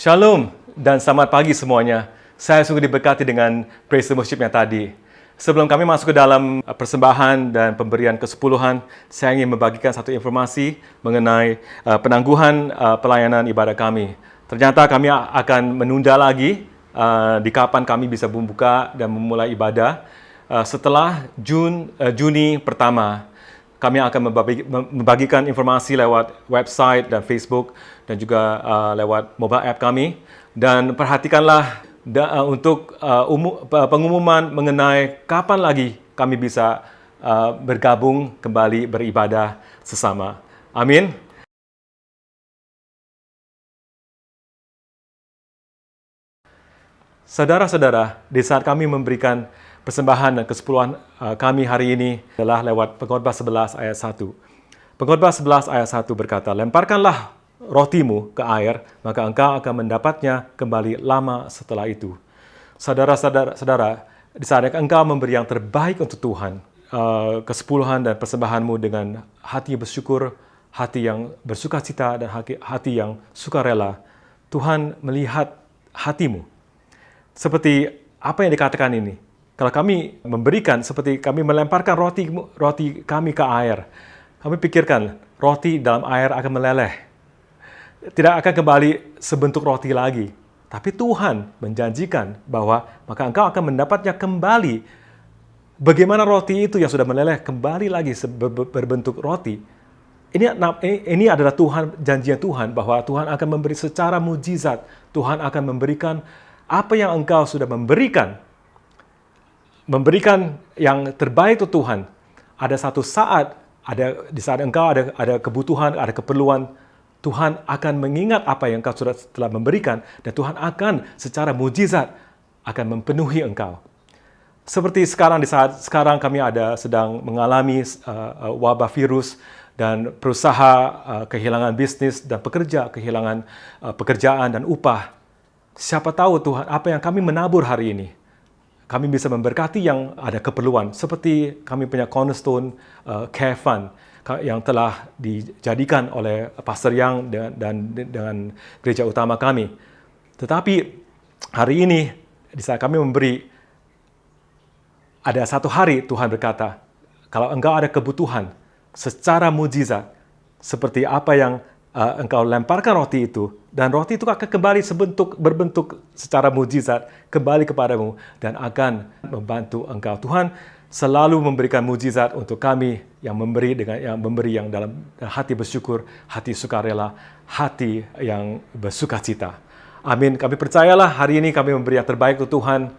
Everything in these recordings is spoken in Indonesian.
Shalom dan selamat pagi semuanya. Saya sungguh diberkati dengan praise and worship yang tadi. Sebelum kami masuk ke dalam persembahan dan pemberian kesepuluhan, saya ingin membagikan satu informasi mengenai penangguhan pelayanan ibadah kami. Ternyata kami akan menunda lagi di kapan kami bisa membuka dan memulai ibadah setelah Juni pertama. Kami akan membagikan informasi lewat website dan Facebook dan juga lewat mobile app kami. Dan perhatikanlah untuk pengumuman mengenai kapan lagi kami bisa bergabung kembali beribadah sesama. Amin. Saudara-saudara, di saat kami memberikan persembahan dan kesepuluhan kami hari ini adalah lewat Pengkhotbah 11 ayat 1. Pengkhotbah 11 ayat 1 berkata, "Lemparkanlah rotimu ke air, maka engkau akan mendapatnya kembali lama setelah itu." Saudara-saudara, di saat engkau memberi yang terbaik untuk Tuhan, kesepuluhan dan persembahanmu dengan hati bersyukur, hati yang bersukacita dan hati yang sukarela, Tuhan melihat hatimu. Seperti apa yang dikatakan ini. Kalau kami memberikan seperti kami melemparkan roti kami ke air, kami pikirkan roti dalam air akan meleleh. Tidak akan kembali sebentuk roti lagi. Tapi Tuhan menjanjikan bahwa maka engkau akan mendapatnya kembali. Bagaimana roti itu yang sudah meleleh kembali lagi berbentuk roti. Ini adalah janjian Tuhan bahwa Tuhan akan memberi secara mujizat. Tuhan akan memberikan apa yang engkau sudah memberikan yang terbaik untuk Tuhan. Ada satu saat, di saat engkau ada kebutuhan, ada keperluan, Tuhan akan mengingat apa yang engkau sudah telah memberikan, dan Tuhan akan secara mujizat akan memenuhi engkau. Seperti sekarang, di saat sekarang kami sedang mengalami wabah virus, dan perusaha kehilangan bisnis, dan pekerja kehilangan pekerjaan dan upah. Siapa tahu Tuhan, apa yang kami menabur hari ini, kami bisa memberkati yang ada keperluan. Seperti kami punya Cornerstone Care Fund yang telah dijadikan oleh Pastor Yang dan dengan gereja utama kami. Tetapi hari ini, di saat kami memberi, ada satu hari Tuhan berkata, kalau engkau ada kebutuhan secara mujizat, seperti apa yang engkau lemparkan roti itu, dan roti itu akan kembali berbentuk secara mujizat kembali kepadamu dan akan membantu engkau. Tuhan selalu memberikan mujizat untuk kami yang memberi yang dalam hati bersyukur, hati sukarela, hati yang bersukacita. Amin. Kami percayalah hari ini kami memberi yang terbaik untuk Tuhan,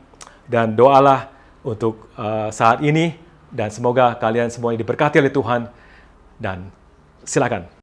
dan doalah untuk saat ini, dan semoga kalian semuanya diberkati oleh Tuhan. Dan silakan.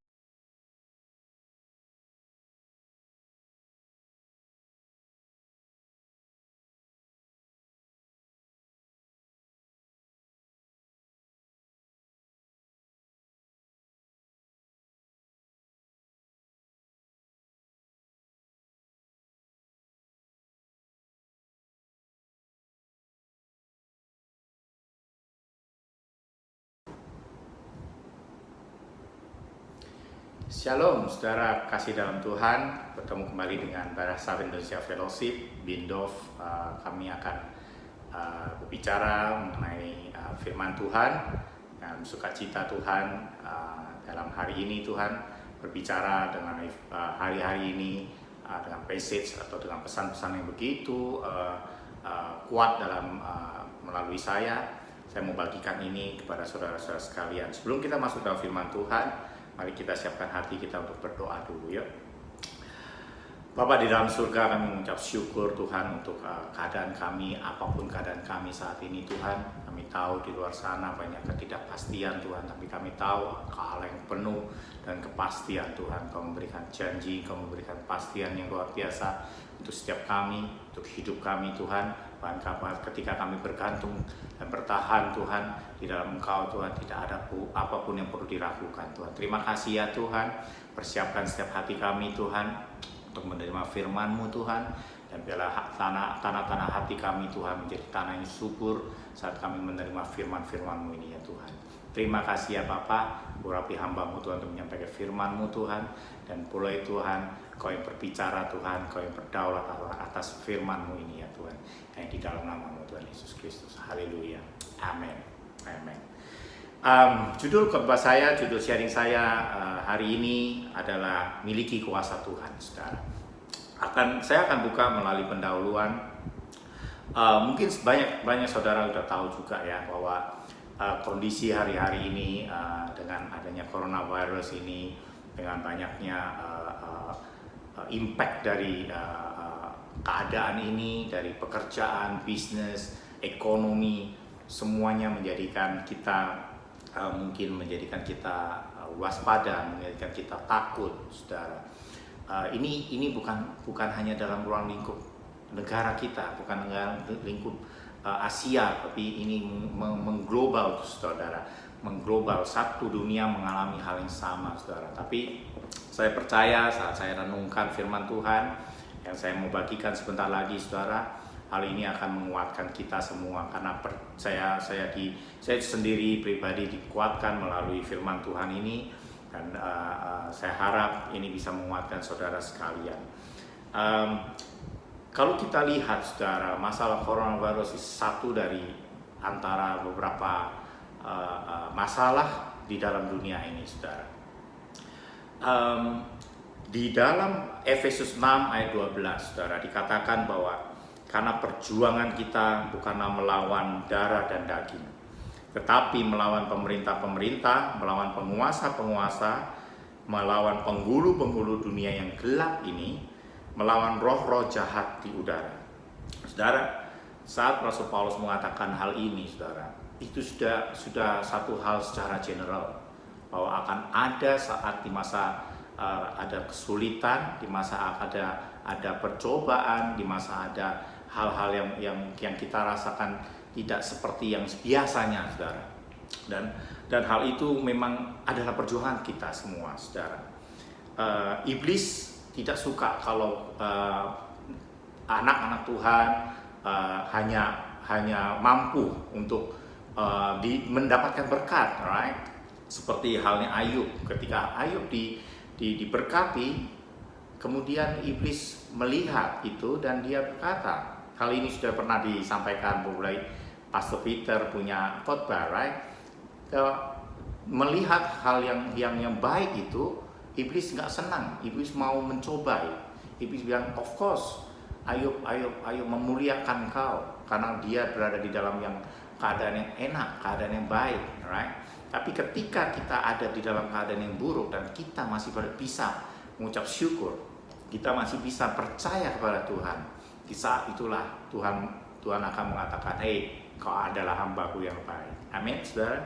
Shalom, saudara kasih dalam Tuhan. Bertemu kembali dengan Bahasa Indonesia Fellowship, Bindov. Kami akan berbicara mengenai firman Tuhan dan sukacita Tuhan dalam hari ini. Tuhan berbicara dengan hari-hari ini dengan passage atau dengan pesan-pesan yang begitu kuat dalam melalui saya. Saya mau bagikan ini kepada saudara-saudara sekalian. Sebelum kita masuk dalam firman Tuhan, mari kita siapkan hati kita untuk berdoa dulu ya. Bapa di dalam surga, kami mengucap syukur Tuhan untuk keadaan kami, apapun keadaan kami saat ini Tuhan. Kami tahu di luar sana banyak ketidakpastian Tuhan, tapi kami tahu Engkau Allah yang penuh dan kepastian Tuhan. Kau memberikan janji, Kau memberikan kepastian yang luar biasa untuk setiap kami, untuk hidup kami Tuhan. Bahkan ketika kami bergantung dan bertahan Tuhan di dalam Engkau Tuhan, tidak ada apapun yang perlu diragukan Tuhan. Terima kasih ya Tuhan, persiapkan setiap hati kami Tuhan untuk menerima firman-Mu Tuhan, dan biarlah tanah-tanah hati kami Tuhan menjadi tanah yang subur saat kami menerima firman-firman-Mu ini ya Tuhan. Terima kasih ya Bapa, urapi hamba-Mu Tuhan untuk menyampaikan firman-Mu Tuhan. Dan mulai Tuhan, Kau yang berbicara Tuhan, Kau yang berdaulat atas firman-Mu ini ya Tuhan. Yang di dalam nama-Mu Tuhan Yesus Kristus. Haleluya. Amin. Amin. Judul khotbah saya, judul sharing saya hari ini adalah miliki kuasa Tuhan, saudara. Saya akan buka melalui pendahuluan. Mungkin banyak saudara sudah tahu juga ya bahwa kondisi hari-hari ini dengan adanya coronavirus ini, dengan banyaknya impact dari keadaan ini, dari pekerjaan, bisnis, ekonomi, semuanya menjadikan kita waspada, menjadikan kita takut, saudara. Ini bukan hanya dalam ruang lingkup negara kita, bukan lingkup Asia, tapi ini mengglobal, saudara. Mengglobal, satu dunia mengalami hal yang sama, saudara. Tapi saya percaya saat saya renungkan firman Tuhan yang saya mau bagikan sebentar lagi, saudara, hal ini akan menguatkan kita semua, karena saya sendiri pribadi dikuatkan melalui firman Tuhan ini, dan saya harap ini bisa menguatkan saudara sekalian. Kalau kita lihat, saudara, masalah coronavirus satu dari antara beberapa masalah di dalam dunia ini, saudara. Di dalam Efesus 6 ayat 12, saudara, dikatakan bahwa karena perjuangan kita bukanlah melawan darah dan daging, tetapi melawan pemerintah-pemerintah, melawan penguasa-penguasa, melawan penghulu-penghulu dunia yang gelap ini, melawan roh-roh jahat di udara. Saudara, saat Rasul Paulus mengatakan hal ini, saudara, itu sudah satu hal secara general, bahwa akan ada saat di masa ada kesulitan, di masa ada percobaan, di masa ada hal-hal yang kita rasakan tidak seperti yang biasanya, saudara. Dan hal itu memang adalah perjuangan kita semua, saudara. Iblis tidak suka kalau anak-anak Tuhan hanya mampu untuk mendapatkan berkat, right? Seperti halnya Ayub. Ketika Ayub diberkati, kemudian iblis melihat itu dan dia berkata, hal ini sudah pernah disampaikan mulai Pastor Peter punya khotbah, right? Melihat hal yang baik itu, iblis nggak senang, iblis mau mencoba. Iblis bilang, of course, Ayub memuliakan kau karena dia berada di dalam keadaan yang enak, keadaan yang baik, right? Tapi ketika kita ada di dalam keadaan yang buruk dan kita masih bisa mengucap syukur, kita masih bisa percaya kepada Tuhan, di saat itulah Tuhan akan mengatakan, hey, kau adalah hamba-Ku yang baik. Amin, saudara.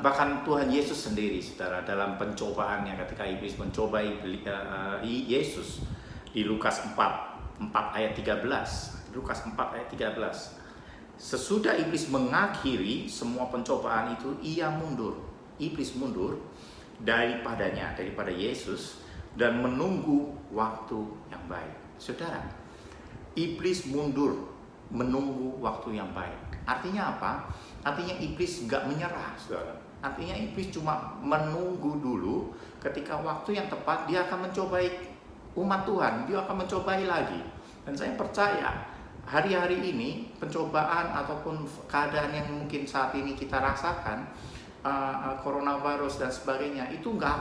Bahkan Tuhan Yesus sendiri, saudara, dalam pencobaannya ketika iblis mencobai Yesus di Lukas 4 ayat 13. Lukas 4 ayat 13. Sesudah iblis mengakhiri semua pencobaan itu, iblis mundur daripada Yesus dan menunggu waktu yang baik. Saudara, iblis mundur menunggu waktu yang baik. Artinya apa? Artinya iblis nggak menyerah, saudara. Artinya iblis cuma menunggu dulu, ketika waktu yang tepat dia akan mencobai umat Tuhan, dia akan mencobai lagi. Dan saya percaya hari-hari ini pencobaan ataupun keadaan yang mungkin saat ini kita rasakan, coronavirus dan sebagainya, itu nggak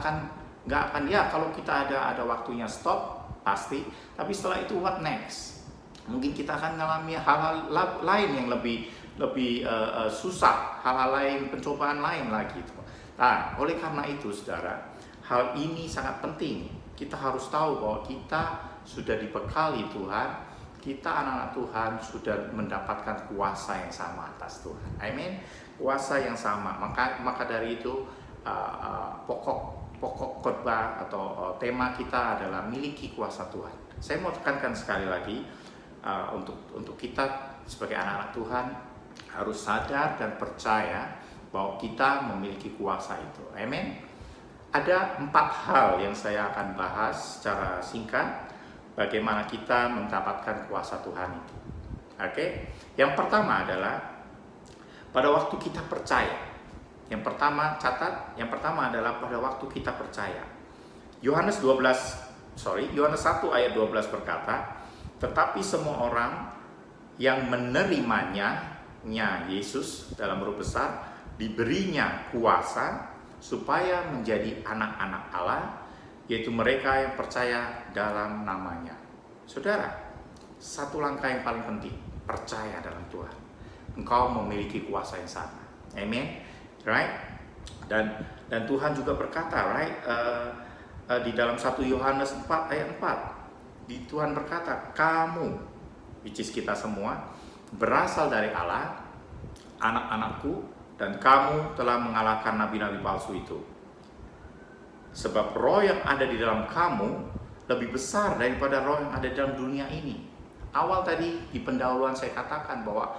akan ya, kalau kita ada waktunya stop pasti, tapi setelah itu what next? Mungkin kita akan mengalami hal-hal lain yang lebih susah, hal-hal lain, pencobaan lain lagi. Nah, oleh karena itu, saudara, hal ini sangat penting. Kita harus tahu bahwa kita sudah dibekali Tuhan, kita anak-anak Tuhan sudah mendapatkan kuasa yang sama atas Tuhan. Amin. Kuasa yang sama. Maka dari itu pokok khotbah atau tema kita adalah miliki kuasa Tuhan. Saya mau tekankan sekali lagi, untuk kita sebagai anak-anak Tuhan harus sadar dan percaya bahwa kita memiliki kuasa itu. Amin. Ada 4 hal yang saya akan bahas secara singkat, bagaimana kita mendapatkan kuasa Tuhan itu. Oke. Yang pertama adalah pada waktu kita percaya. Yang pertama adalah pada waktu kita percaya. Yohanes 1 ayat 12 berkata, tetapi semua orang yang menerimanya, Yesus dalam huruf besar, diberinya kuasa supaya menjadi anak-anak Allah, yaitu mereka yang percaya dalam namanya. Saudara, satu langkah yang paling penting, percaya dalam Tuhan. Engkau memiliki kuasa yang sama. Amen. Right? Dan Tuhan juga berkata, right? Di dalam 1 Yohanes 4 ayat 4, Tuhan berkata, kamu, which is kita semua, berasal dari Allah, anak-anakku, dan kamu telah mengalahkan nabi-nabi palsu itu. Sebab roh yang ada di dalam kamu lebih besar daripada roh yang ada di dalam dunia ini. Awal tadi di pendahuluan saya katakan bahwa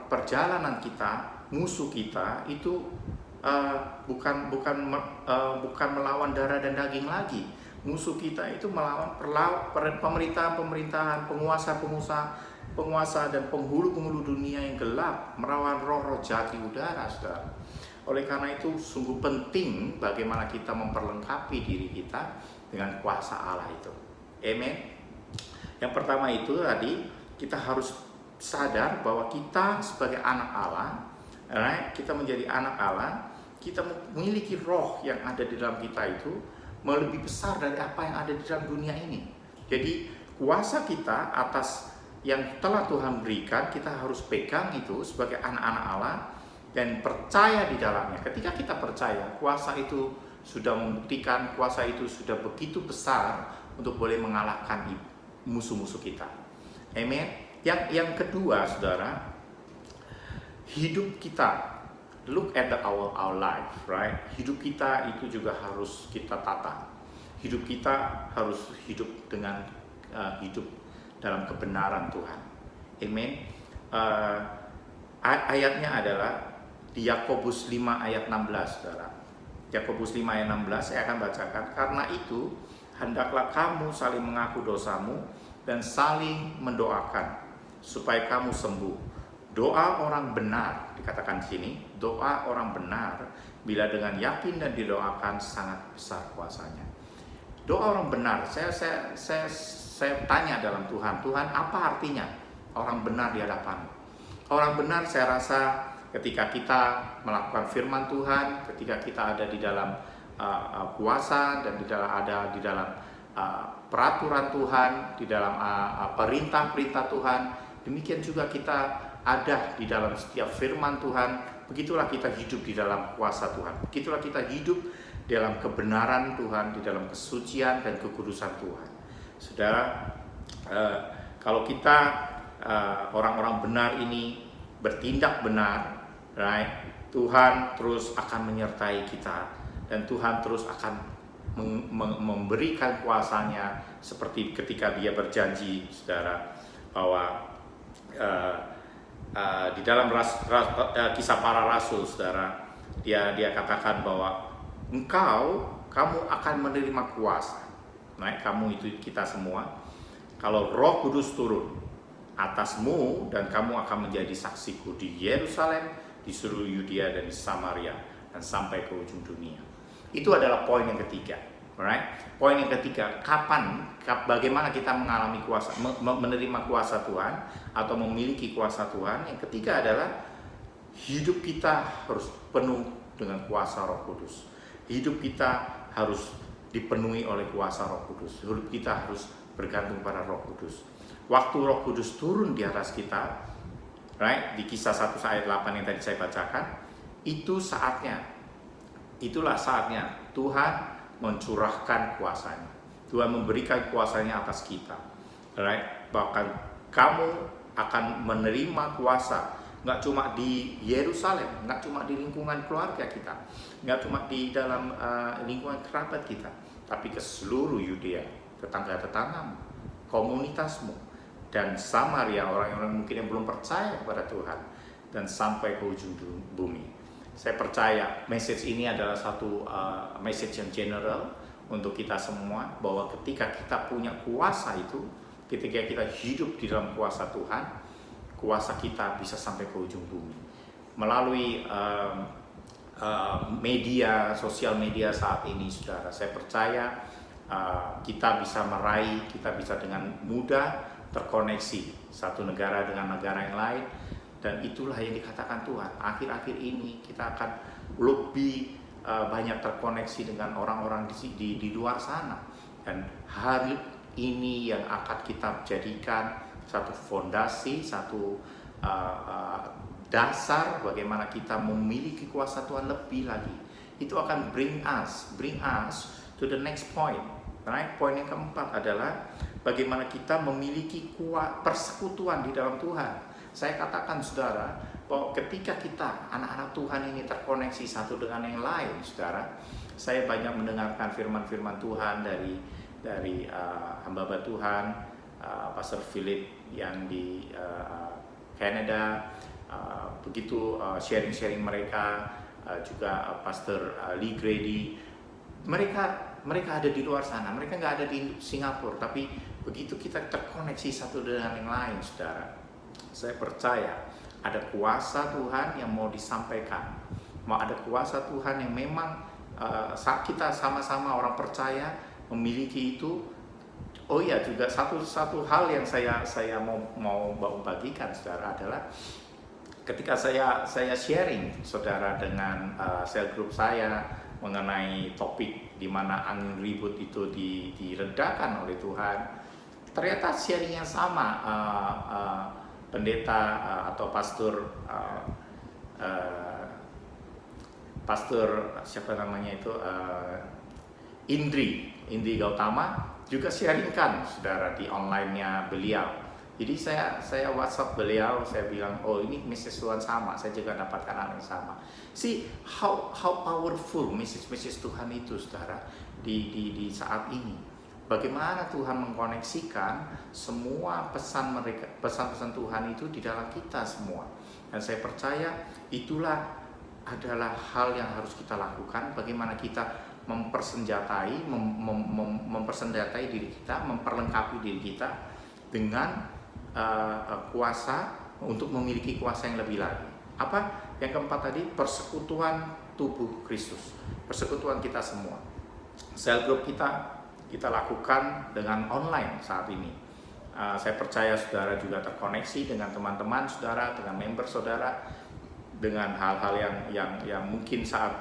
perjalanan kita, musuh kita itu bukan melawan darah dan daging lagi. Musuh kita itu melawan pemerintahan, penguasa dan penghulu dunia yang gelap, melawan roh-roh jahat di udara, saudara. Oleh karena itu sungguh penting bagaimana kita memperlengkapi diri kita dengan kuasa Allah itu. Amen. Yang pertama itu tadi, kita harus sadar bahwa kita sebagai anak Allah, right? Kita menjadi anak Allah, kita memiliki roh yang ada di dalam kita itu lebih besar dari apa yang ada di dalam dunia ini. Jadi kuasa kita atas yang telah Tuhan berikan, kita harus pegang itu sebagai anak-anak Allah dan percaya di dalamnya. Ketika kita percaya, kuasa itu sudah membuktikan, kuasa itu sudah begitu besar untuk boleh mengalahkan musuh-musuh kita. Amen. Yang kedua, saudara, hidup kita, look at our life, right? Hidup kita itu juga harus kita tata. Hidup kita harus hidup dengan hidup dalam kebenaran Tuhan. Amen. Ayatnya adalah di Yakobus 5 ayat 16, saudara. Yakobus 5 ayat 16 saya akan bacakan. Karena itu, hendaklah kamu saling mengaku dosamu dan saling mendoakan supaya kamu sembuh. Doa orang benar, dikatakan di sini, doa orang benar bila dengan yakin dan didoakan sangat besar kuasanya. Doa orang benar, saya tanya dalam Tuhan, apa artinya orang benar di hadapan? Orang benar saya rasa ketika kita melakukan firman Tuhan, ketika kita ada di dalam kuasa dan ada di dalam peraturan Tuhan, di dalam perintah-perintah Tuhan, demikian juga kita ada di dalam setiap firman Tuhan. Begitulah kita hidup di dalam kuasa Tuhan. Begitulah kita hidup dalam kebenaran Tuhan, di dalam kesucian dan kekudusan Tuhan. Saudara, kalau kita orang-orang benar ini bertindak benar, right? Tuhan terus akan menyertai kita dan Tuhan terus akan memberikan kuasanya seperti ketika Dia berjanji, saudara, bahwa di dalam kisah para rasul, saudara, dia katakan bahwa kamu akan menerima kuasa. Nah, kamu itu kita semua. Kalau Roh Kudus turun atasmu dan kamu akan menjadi saksiku di Yerusalem, di seluruh Yudea dan di Samaria dan sampai ke ujung dunia. Itu adalah poin yang ketiga. Alright? Poin yang ketiga, bagaimana kita mengalami kuasa, menerima kuasa Tuhan atau memiliki kuasa Tuhan. Yang ketiga adalah hidup kita harus penuh dengan kuasa Roh Kudus. Hidup kita harus dipenuhi oleh kuasa Roh Kudus. Hidup kita harus bergantung pada Roh Kudus. Waktu Roh Kudus turun di atas kita, right? Di Kisah 1 ayat 8 yang tadi saya bacakan, itulah saatnya Tuhan mencurahkan kuasanya. Tuhan memberikan kuasanya atas kita, right? Bahkan kamu akan menerima kuasa, nggak cuma di Yerusalem, nggak cuma di lingkungan keluarga kita, nggak cuma di dalam lingkungan kerabat kita, tapi ke seluruh Yudea, tetangga-tetanggamu, komunitasmu, dan Samaria, orang-orang mungkin yang belum percaya kepada Tuhan, dan sampai ke ujung bumi. Saya percaya message ini adalah satu message yang general untuk kita semua, bahwa ketika kita punya kuasa itu, ketika kita hidup di dalam kuasa Tuhan, kuasa kita bisa sampai ke ujung bumi. melalui media, sosial media saat ini, saudara, saya percaya kita bisa meraih, kita bisa dengan mudah terkoneksi satu negara dengan negara yang lain, dan itulah yang dikatakan Tuhan. Akhir-akhir ini kita akan lebih banyak terkoneksi dengan orang-orang di luar sana, dan hal ini yang akan kita jadikan satu fondasi, satu dasar bagaimana kita memiliki kuasa Tuhan lebih lagi. Itu akan bring us to the next point. Right? Poin yang keempat adalah bagaimana kita memiliki persekutuan di dalam Tuhan. Saya katakan, saudara, bahwa ketika kita anak-anak Tuhan ini terkoneksi satu dengan yang lain, saudara, saya banyak mendengarkan firman-firman Tuhan dari hamba Tuhan, Pastor Philip yang di Canada, begitu sharing-sharing mereka, juga Pastor Lee Grady, mereka ada di luar sana, mereka nggak ada di Singapura, tapi begitu kita terkoneksi satu dengan yang lain, saudara, saya percaya ada kuasa Tuhan yang mau disampaikan, mau ada kuasa Tuhan yang memang kita sama-sama orang percaya memiliki itu. Oh iya, juga satu hal yang saya mau bagikan, saudara, adalah ketika saya sharing, saudara, dengan sel group saya mengenai topik di mana angin ribut itu diredakan oleh Tuhan, ternyata sharingnya sama. Pendeta atau pastor siapa namanya itu, Indri Gautama juga sharingkan, saudara, di online-nya beliau. Jadi saya WhatsApp beliau, saya bilang, oh ini message Tuhan sama, saya juga dapatkan hal yang sama. See how powerful message Tuhan itu, saudara, di saat ini. Bagaimana Tuhan mengkoneksikan semua pesan-pesan Tuhan itu di dalam kita semua. Dan saya percaya itulah adalah hal yang harus kita lakukan. Bagaimana kita mempersenjatai diri kita, memperlengkapi diri kita dengan kuasa untuk memiliki kuasa yang lebih lagi. Apa? Yang keempat tadi, persekutuan tubuh Kristus, persekutuan kita semua. Cell group kita lakukan dengan online saat ini. Saya percaya saudara juga terkoneksi dengan teman-teman saudara, dengan member saudara, dengan hal-hal yang mungkin saat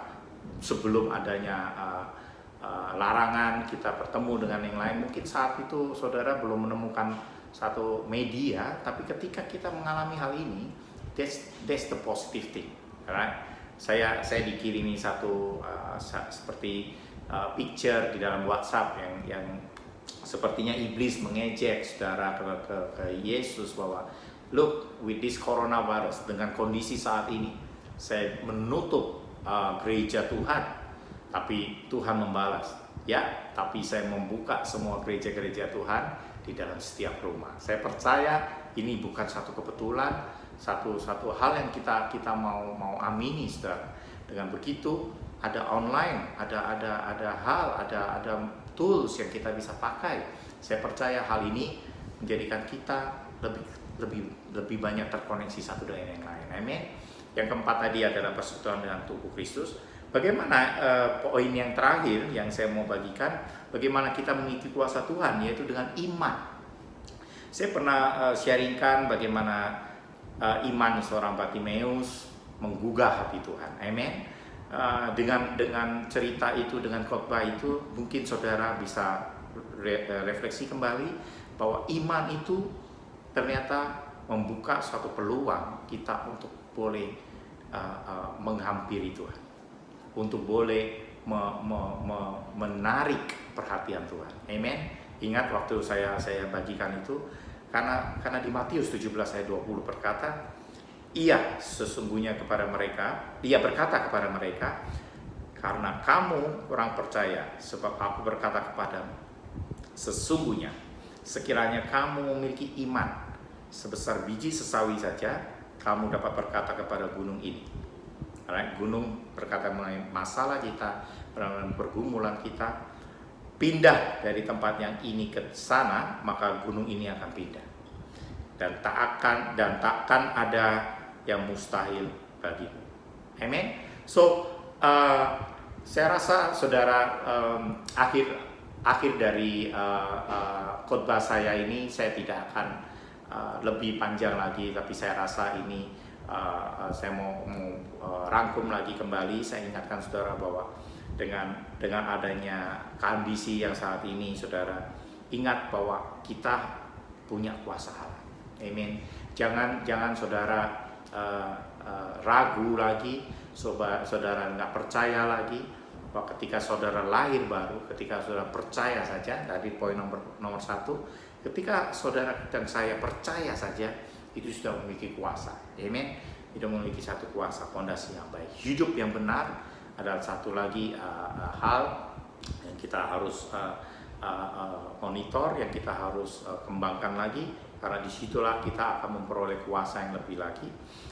sebelum adanya larangan kita bertemu dengan yang lain, mungkin saat itu saudara belum menemukan satu media, tapi ketika kita mengalami hal ini, that's the positive thing, right? Saya dikirimi satu seperti picture di dalam WhatsApp yang sepertinya iblis mengejek saudara ke Yesus bahwa, look, with this coronavirus, dengan kondisi saat ini saya menutup gereja Tuhan, tapi Tuhan membalas, ya, tapi saya membuka semua gereja-gereja Tuhan di dalam setiap rumah. Saya percaya ini bukan satu kebetulan, satu hal yang kita mau amini, saudara. Dengan begitu ada online, ada tools yang kita bisa pakai. Saya percaya hal ini menjadikan kita lebih banyak terkoneksi satu dengan yang lain. Amin. Yang keempat tadi adalah persekutuan dengan tubuh Kristus. Bagaimana poin yang terakhir yang saya mau bagikan, bagaimana kita mengikuti kuasa Tuhan, yaitu dengan iman. Saya pernah sharingkan bagaimana iman seorang Bartimeus menggugah hati Tuhan. Amin. Dengan cerita itu, dengan khotbah itu, mungkin saudara bisa refleksi kembali bahwa iman itu ternyata membuka suatu peluang kita untuk boleh menghampiri Tuhan, untuk boleh menarik perhatian Tuhan. Amen. Ingat waktu saya bagikan itu, karena di Matius 17 ayat 20 berkata, Ia berkata kepada mereka, karena kamu kurang percaya, sebab aku berkata kepadamu, sesungguhnya sekiranya kamu memiliki iman sebesar biji sesawi saja, kamu dapat berkata kepada gunung ini. Gunung berkata mengenai masalah kita, mengenai pergumulan kita, pindah dari tempat yang ini ke sana, maka gunung ini akan pindah. Dan takkan ada yang mustahil bagimu. Amen. So saya rasa saudara, akhir dari khotbah saya ini saya tidak akan lebih panjang lagi, tapi saya rasa ini saya mau rangkum lagi kembali. Saya ingatkan saudara bahwa dengan adanya kondisi yang saat ini, saudara ingat bahwa kita punya kuasa Allah. Amen. Jangan saudara ragu lagi, saudara nggak percaya lagi bahwa ketika saudara lahir baru, ketika saudara percaya saja, dari poin nomor 1, ketika saudara dan saya percaya saja, itu sudah memiliki kuasa. Amen. Sudah memiliki satu kuasa, fondasi yang baik. Hidup yang benar adalah satu lagi hal yang kita harus monitor, yang kita harus kembangkan lagi, karena disitulah kita akan memperoleh kuasa yang lebih lagi.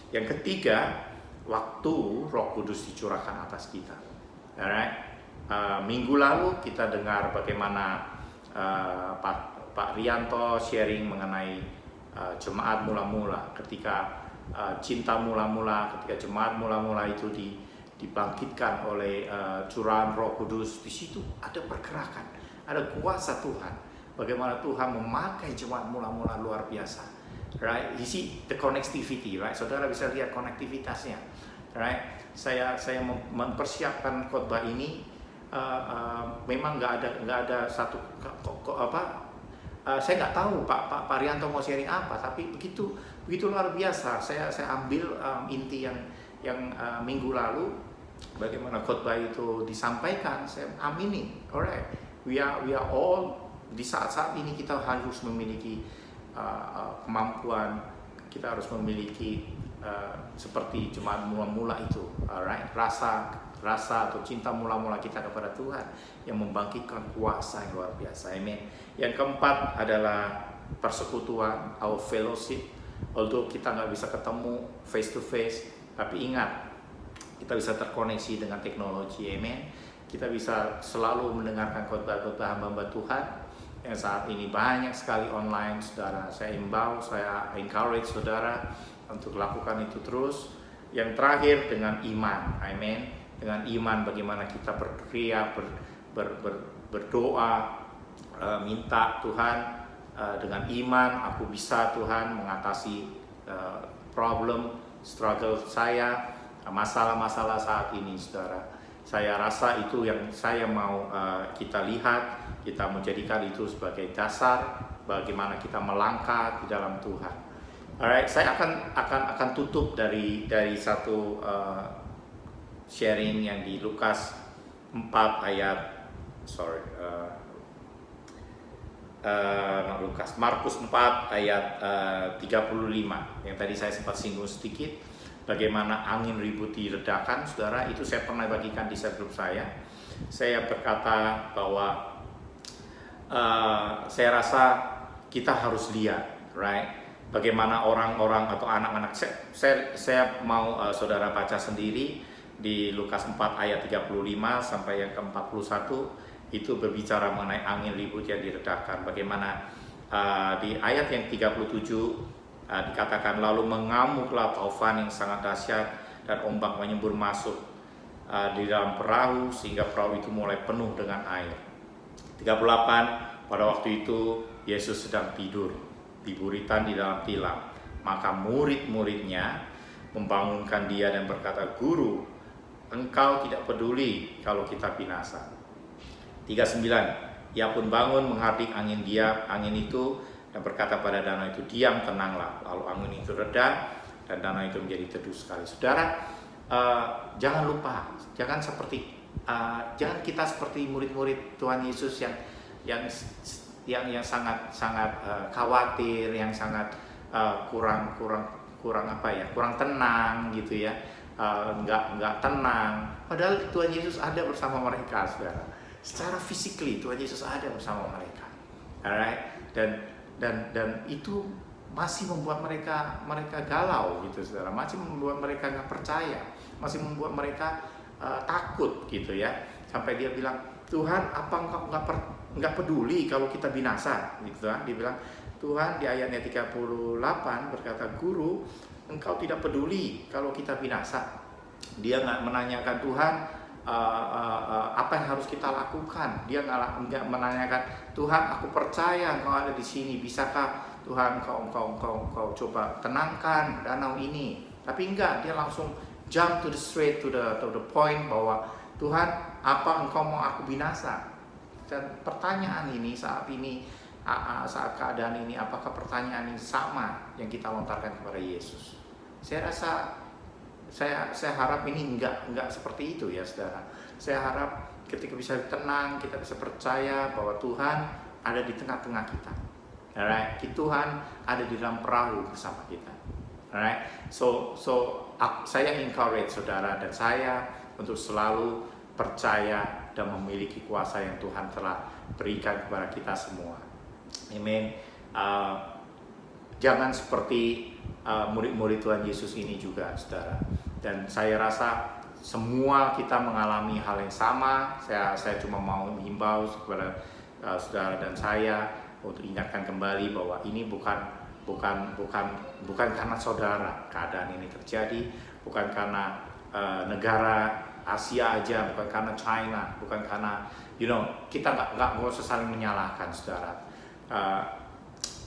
Yang ketiga, waktu Roh Kudus dicurahkan atas kita. Alright. Minggu lalu kita dengar bagaimana Pak Rianto sharing mengenai jemaat mula-mula, ketika cinta mula-mula, ketika jemaat mula-mula itu dibangkitkan oleh curahan Roh Kudus. Di situ ada pergerakan, ada kuasa Tuhan. Bagaimana Tuhan memakai jemaat mula-mula luar biasa. Right? You see the connectivity, right? Saudara bisa lihat konektivitasnya. Right? Saya mempersiapkan khotbah ini, memang nggak ada satu saya nggak tahu Pak Rianto mau sharing apa, tapi begitu luar biasa. Saya ambil inti yang minggu lalu, bagaimana khotbah itu disampaikan, saya amini. Alright, we are all, di saat-saat ini kita harus memiliki kemampuan, kita harus memiliki seperti jemaat mula-mula itu, alright, rasa atau cinta mula-mula kita kepada Tuhan yang membangkitkan kuasa yang luar biasa. Amen. Yang keempat adalah persekutuan, our fellowship. Although kita nggak bisa ketemu face to face, tapi ingat, kita bisa terkoneksi dengan teknologi. Amen. Kita bisa selalu mendengarkan khotbah-khotbah hamba-hamba Tuhan yang saat ini banyak sekali online, saudara. Saya imbau, saya encourage saudara untuk lakukan itu terus. Yang terakhir, dengan iman. Amen. Dengan iman, bagaimana kita berteriak, berdoa, minta Tuhan, dengan iman aku bisa Tuhan mengatasi problem, struggle saya, masalah-masalah saat ini, saudara. Saya rasa itu yang saya mau kita lihat, kita menjadikan itu sebagai dasar bagaimana kita melangkah di dalam Tuhan. Alright, saya akan tutup dari satu sharing yang di Lukas 4 ayat Markus 4 ayat 35 yang tadi saya sempat singgung sedikit, bagaimana angin ribut diredakan. Saudara, itu saya pernah bagikan di grup saya. Saya berkata bahwa saya rasa kita harus lihat, right, bagaimana orang-orang atau anak-anak. Saya mau saudara baca sendiri di Lukas 4 ayat 35 sampai yang ke-41. Itu berbicara mengenai angin ribut yang diredakan. Bagaimana di ayat yang 37 dikatakan, lalu mengamuklah taufan yang sangat dahsyat dan ombak menyembur masuk di dalam perahu sehingga perahu itu mulai penuh dengan air. 38, pada waktu itu Yesus sedang tidur di buritan di dalam tilam. Maka murid-muridnya membangunkan dia dan berkata, Guru, engkau tidak peduli kalau kita binasa. 39, ia pun bangun menghardik angin itu dan berkata pada danau itu, diam, tenanglah. Lalu angin itu reda dan danau itu menjadi teduh sekali. Saudara, jangan lupa, jangan kita seperti murid-murid Tuhan Yesus yang sangat khawatir, yang sangat kurang tenang gitu ya, nggak tenang. Padahal Tuhan Yesus ada bersama mereka, saudara. Secara physically Tuhan Yesus ada bersama mereka, alright, dan itu masih membuat mereka galau gitu, saudara. Masih membuat mereka nggak percaya, masih membuat mereka takut gitu ya. Sampai dia bilang, Tuhan, apa engkau nggak peduli kalau kita binasa gitu kan? Dia bilang, Tuhan di ayatnya 38 berkata, Guru, Engkau tidak peduli kalau kita binasa. Dia nggak menanyakan Tuhan apa yang harus kita lakukan. Dia nggak menanyakan Tuhan, aku percaya Engkau ada di sini. Bisakah Tuhan kau coba tenangkan danau ini? Tapi enggak, dia langsung jump to the straight to the point bahwa Tuhan, apa Engkau mau aku binasa? Dan pertanyaan ini saat keadaan ini, apakah pertanyaan ini sama yang kita lontarkan kepada Yesus? Saya rasa, saya harap ini enggak seperti itu ya saudara. Saya harap ketika bisa tenang, kita bisa percaya bahwa Tuhan ada di tengah-tengah kita. Alright, Tuhan ada di dalam perahu bersama kita. Alright, so saya encourage saudara dan saya untuk selalu percaya dan memiliki kuasa yang Tuhan telah berikan kepada kita semua. Amen. Jangan seperti murid-murid Tuhan Yesus ini juga, saudara. Dan saya rasa semua kita mengalami hal yang sama. Saya cuma mau menghimbau kepada saudara dan saya untuk ingatkan kembali bahwa ini bukan karena saudara keadaan ini terjadi, bukan karena negara Asia aja, bukan karena China, bukan karena kita nggak usah saling menyalahkan, saudara.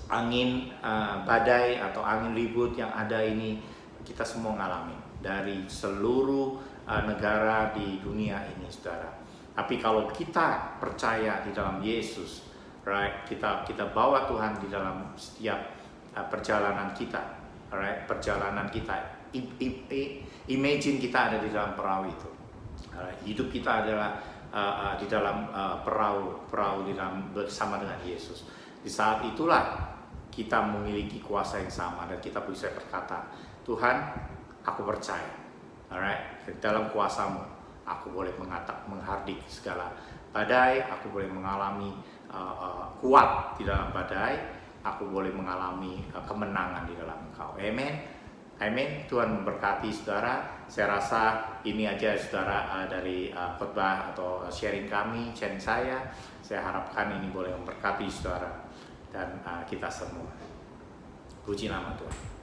Angin badai atau angin ribut yang ada ini kita semua ngalamin dari seluruh negara di dunia ini, saudara. Tapi kalau kita percaya di dalam Yesus, right, kita bawa Tuhan di dalam setiap perjalanan kita, right, perjalanan kita. Imagine kita ada di dalam perahu itu. Hidup kita adalah di dalam perahu di dalam bersama dengan Yesus. Di saat itulah kita memiliki kuasa yang sama dan kita bisa berkata, Tuhan, aku percaya. Alright, dalam kuasamu aku boleh menghardik segala badai, aku boleh mengalami kuat di dalam badai, aku boleh mengalami kemenangan di dalam Engkau. Amen. Amin. Tuhan memberkati saudara. Saya rasa ini aja saudara dari khotbah atau sharing saya. Saya harapkan ini boleh memberkati saudara dan kita semua. Puji nama Tuhan.